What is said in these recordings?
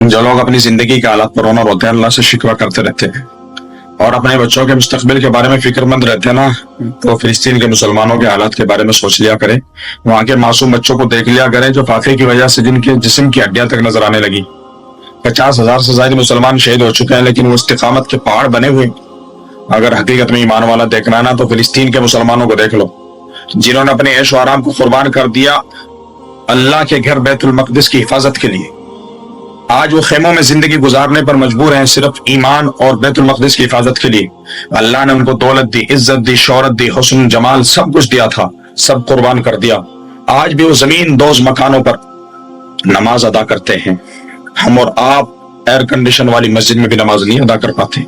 जो लोग अपनी जिंदगी के हालात पर रोना रोते हैं, अल्लाह से शिकवा करते रहते हैं और अपने बच्चों के मुस्तकबिल के बारे में फिक्रमंद रहते हैं ना, तो फिलिस्तीन के मुसलमानों के हालात के बारे में सोच लिया करें। वहां के मासूम बच्चों को देख लिया करें जो फाके की वजह से जिनके जिस्म की हड्डियां तक नजर आने लगी। 50,000 से ज्यादा मुसलमान शहीद हो चुके हैं, लेकिन वो इस्तिकामत के पहाड़ बने हुए। अगर हकीकत में ईमान वाला देखना है ना, तो फिलिस्तीन के मुसलमानों को देख लो, जिन्होंने अपने ऐश और आराम को कुर्बान कर दिया अल्लाह के घर बैतुल मक़दिस की हिफाजत के लिए। आज वो खेमों में जिंदगी गुजारने पर मजबूर हैं सिर्फ ईमान और बैतुल मक़दिस की हिफाजत के लिए। अल्लाह ने उनको दौलत दी, इज्जत दी, शोहरत दी, हुस्न जमाल सब कुछ दिया था, सब कुर्बान कर दिया। आज भी वो जमीन दोज मकानों पर नमाज अदा करते हैं। हम और आप एयर कंडीशन वाली मस्जिद में भी नमाज नहीं अदा कर पाते।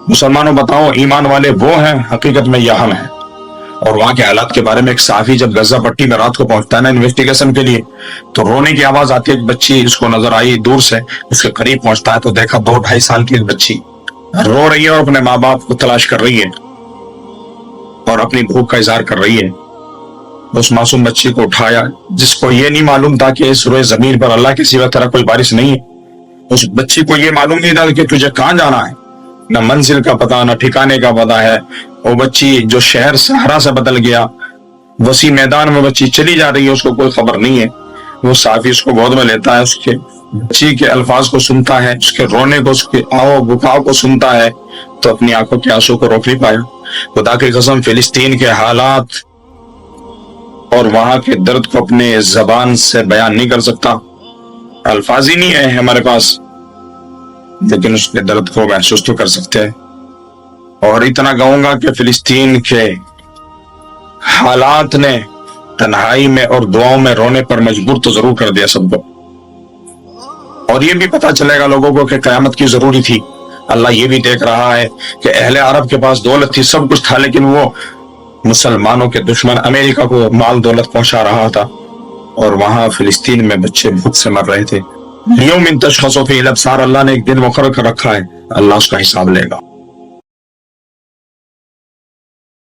मुसलमानों बताओ, ईमान वाले वो हैं हकीकत में या हम हैं? और वहां के हालात के बारे में एक साफी जब गजा पट्टी में रात को पहुंचता है ना इन्वेस्टिगेशन के लिए, तो रोने की आवाज आती है। एक बच्ची उसको नजर आई दूर से, उसके करीब पहुंचता है तो देखा 2-2.5 साल की एक बच्ची रो रही है और अपने माँ बाप को तलाश कर रही है और अपनी भूख का इजहार कर रही है। उस मासूम बच्ची को उठाया, जिसको ये नहीं मालूम था कि इस रोए जमीन पर अल्लाह के सिवा तेरा कोई बारिश नहीं है। उस बच्ची को ये मालूम नहीं था कि तुझे कहाँ जाना है, न मंजिल का पता न ठिकाने का पता है। वो बच्ची जो शहर सहारा से बदल गया, वसी मैदान में बच्ची चली जा रही है, उसको कोई खबर नहीं है। वो साफी उसको गोद में लेता है, उसके बच्ची के अल्फाज को सुनता है, उसके रोने को, उसके आओ बुखाव को सुनता है, तो अपनी आंखों के आंसू को रोक नहीं पाया। खुदा की कसम, फिलिस्तीन के हालात और वहां के दर्द को अपने जबान से बयान नहीं कर सकता, अल्फाज ही नहीं है हमारे पास, लेकिन उसके दर्द को महसूस तो कर सकते हैं। और इतना कहूंगा कि फिलिस्तीन के हालात ने तन्हाई में और दुआओं में रोने पर मजबूर तो जरूर कर दिया सबको। और ये भी पता चलेगा लोगों को कि कयामत की जरूरी थी। अल्लाह ये भी देख रहा है कि अहले अरब के पास दौलत थी, सब कुछ था, लेकिन वो मुसलमानों के दुश्मन अमेरिका को माल दौलत पहुंचा रहा था और वहां फिलिस्तीन में बच्चे भूख से मर रहे थे। यूं मिन तशख़्ख़ुस फ़ी अल-अब्सार, अल्लाह ने एक दिन मुकर्रर कर रखा है, अल्लाह उसका हिसाब लेगा।